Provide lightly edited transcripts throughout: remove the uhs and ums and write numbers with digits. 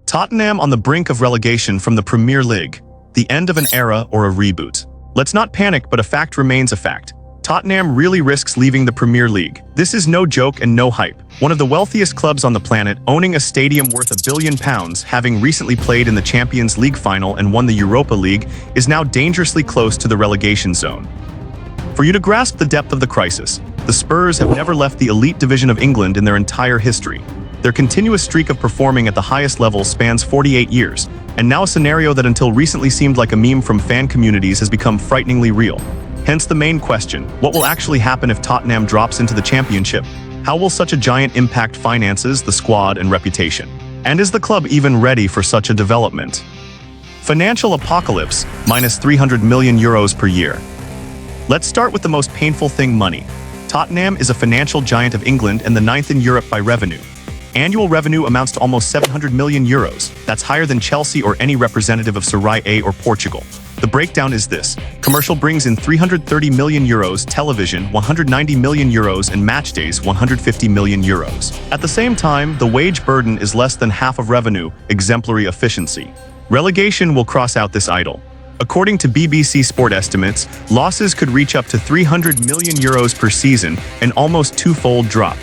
Tottenham on the brink of relegation from the Premier League. The end of an era or a reboot. Let's not panic, but a fact remains a fact. Tottenham really risks leaving the Premier League. This is no joke and no hype. One of the wealthiest clubs on the planet, owning a stadium worth £1 billion, having recently played in the Champions League final and won the Europa League, is now dangerously close to the relegation zone. For you to grasp the depth of the crisis, the Spurs have never left the elite division of England in their entire history. Their continuous streak of performing at the highest level spans 48 years, and now a scenario that until recently seemed like a meme from fan communities has become frighteningly real. Hence the main question, what will actually happen if Tottenham drops into the Championship? How will such a giant impact finances, the squad, and reputation? And is the club even ready for such a development? Financial apocalypse, minus €300 million per year. Let's start with the most painful thing: money. Tottenham is a financial giant of England and the 9th in Europe by revenue. Annual revenue amounts to almost €700 million. That's higher than Chelsea or any representative of Serie A or Portugal. The breakdown is this: commercial brings in €330 million, television €190 million, and match days €150 million. At the same time, the wage burden is less than half of revenue, exemplary efficiency. Relegation will cross out this idol. According to BBC Sport estimates, losses could reach up to €300 million per season, an almost twofold drop.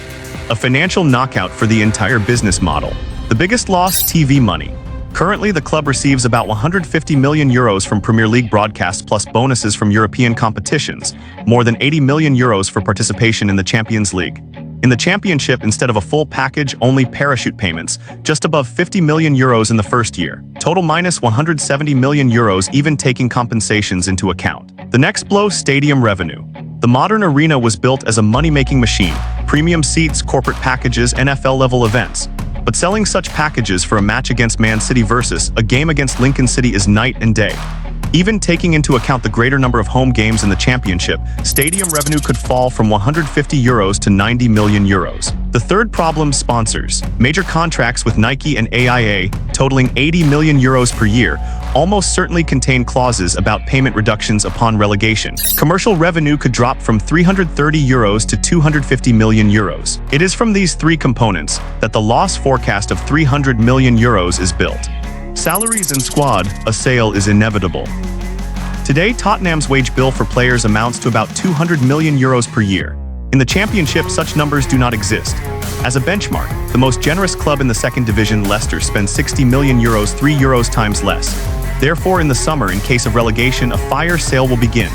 A financial knockout for the entire business model. The biggest loss: TV money. Currently, the club receives about €150 million from Premier League broadcasts plus bonuses from European competitions, more than €80 million for participation in the Champions League. In the Championship, instead of a full package, only parachute payments, just above €50 million in the first year. Total minus €170 million, even taking compensations into account. The next blow: stadium revenue. The modern arena was built as a money-making machine: premium seats, corporate packages, NFL-level events. But selling such packages for a match against Man City versus a game against Lincoln City is night and day. Even taking into account the greater number of home games in the Championship, stadium revenue could fall from €150 to €90 million. The third problem: sponsors. Major contracts with Nike and AIA, totaling €80 million per year, almost certainly contain clauses about payment reductions upon relegation. Commercial revenue could drop from €330 to €250 million. It is from these three components that the loss forecast of €300 million is built. Salaries and squad: a sale is inevitable. Today, Tottenham's wage bill for players amounts to about €200 million per year. In the Championship, such numbers do not exist. As a benchmark, the most generous club in the second division, Leicester, spends €60 million, €3 times less. Therefore, in the summer, in case of relegation, a fire sale will begin.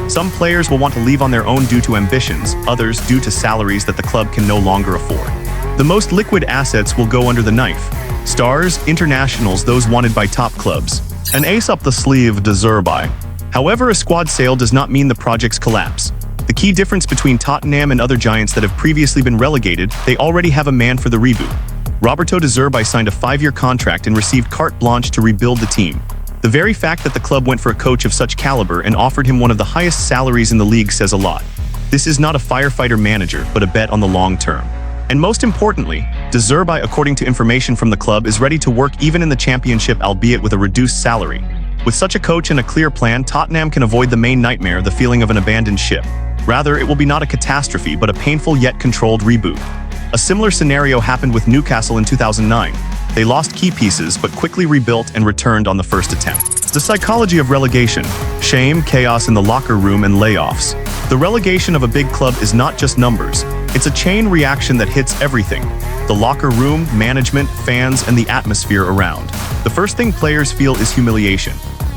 Some players will want to leave on their own due to ambitions, others due to salaries that the club can no longer afford. The most liquid assets will go under the knife: stars, internationals, those wanted by top clubs. An ace up the sleeve: De Zerbi. However, a squad sale does not mean the project's collapse. The key difference between Tottenham and other giants that have previously been relegated: they already have a man for the reboot. Roberto De Zerbi signed a 5-year contract and received carte blanche to rebuild the team. The very fact that the club went for a coach of such caliber and offered him one of the highest salaries in the league says a lot. This is not a firefighter manager, but a bet on the long term. And most importantly, De Zerbi, according to information from the club, is ready to work even in the Championship, albeit with a reduced salary. With such a coach and a clear plan, Tottenham can avoid the main nightmare: the feeling of an abandoned ship. Rather, it will be not a catastrophe, but a painful yet controlled reboot. A similar scenario happened with Newcastle in 2009. They lost key pieces, but quickly rebuilt and returned on the first attempt. The psychology of relegation: shame, chaos in the locker room, and layoffs. The relegation of a big club is not just numbers. It's a chain reaction that hits everything: the locker room, management, fans, and the atmosphere around. The first thing players feel is humiliation.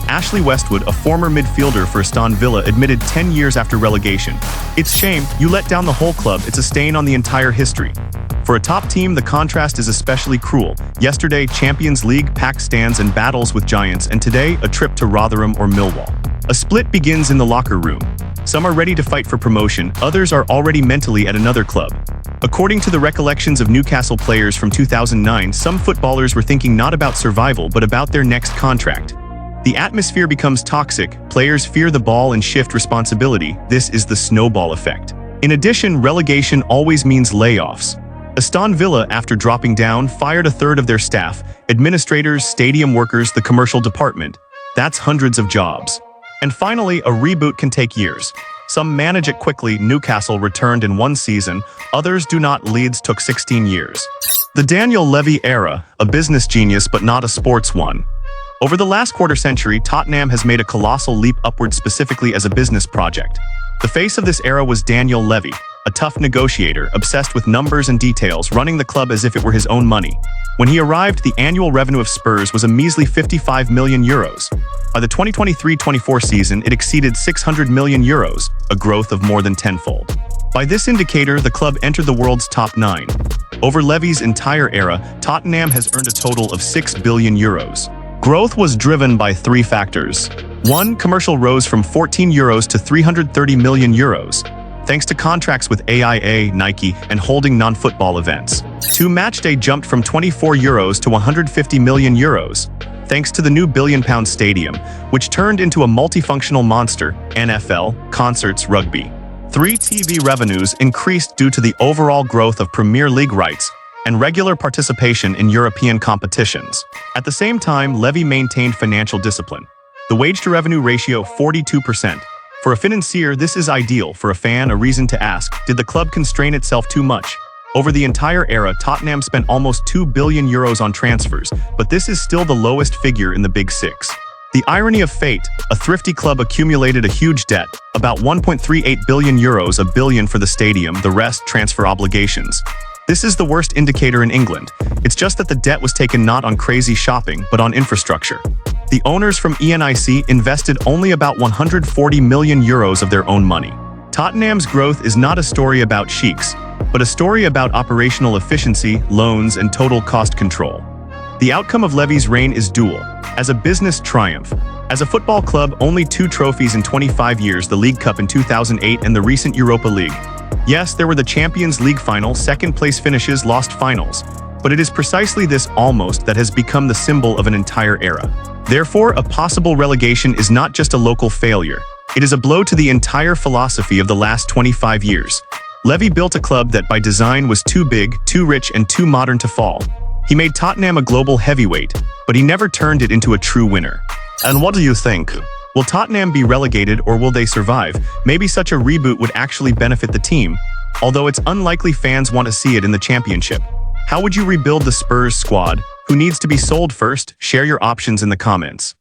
Ashley Westwood, a former midfielder for Aston Villa, admitted 10 years after relegation, "It's shame, you let down the whole club, it's a stain on the entire history." For a top team, the contrast is especially cruel. Yesterday, Champions League, packed stands and battles with giants, and today, a trip to Rotherham or Millwall. A split begins in the locker room. Some are ready to fight for promotion, others are already mentally at another club. According to the recollections of Newcastle players from 2009, some footballers were thinking not about survival but about their next contract. The atmosphere becomes toxic, players fear the ball and shift responsibility. This is the snowball effect. In addition, relegation always means layoffs. Aston Villa, after dropping down, fired a third of their staff: administrators, stadium workers, the commercial department. That's hundreds of jobs. And finally, a reboot can take years. Some manage it quickly. Newcastle returned in one season, others do not. Leeds took 16 years. The Daniel Levy era, a business genius but not a sports one. Over the last quarter century, Tottenham has made a colossal leap upward specifically as a business project. The face of this era was Daniel Levy, a tough negotiator, obsessed with numbers and details, running the club as if it were his own money. When he arrived, the annual revenue of Spurs was a measly €55 million. By the 2023-24 season, it exceeded €600 million, a growth of more than tenfold. By this indicator, the club entered the world's top 9. Over Levy's entire era, Tottenham has earned a total of €6 billion. Growth was driven by 3 factors. 1. Commercial rose from €14 to €330 million, thanks to contracts with AIA, Nike, and holding non-football events. 2. Matchday jumped from €24 to €150 million, thanks to the new billion-pound stadium, which turned into a multifunctional monster, NFL, concerts, rugby. 3. TV revenues increased due to the overall growth of Premier League rights and regular participation in European competitions. At the same time, Levy maintained financial discipline. The wage-to-revenue ratio 42%. For a financier, this is ideal. For a fan, a reason to ask, did the club constrain itself too much? Over the entire era, Tottenham spent almost €2 billion on transfers, but this is still the lowest figure in the Big Six. The irony of fate, a thrifty club accumulated a huge debt, about €1.38 billion, $1 billion for the stadium, the rest transfer obligations. This is the worst indicator in England. It's just that the debt was taken not on crazy shopping, but on infrastructure. The owners from ENIC invested only about €140 million of their own money. Tottenham's growth is not a story about sheiks, but a story about operational efficiency, loans, and total cost control. The outcome of Levy's reign is dual. As a business triumph. As a football club, only 2 trophies in 25 years, the League Cup in 2008 and the recent Europa League. Yes, there were the Champions League final, second-place finishes, lost finals. But it is precisely this almost that has become the symbol of an entire era. Therefore, a possible relegation is not just a local failure. It is a blow to the entire philosophy of the last 25 years. Levy built a club that by design was too big, too rich, and too modern to fall. He made Tottenham a global heavyweight, but he never turned it into a true winner. And what do you think? Will Tottenham be relegated or will they survive? Maybe such a reboot would actually benefit the team, although it's unlikely fans want to see it in the championship. How would you rebuild the Spurs squad? Who needs to be sold first? Share your options in the comments.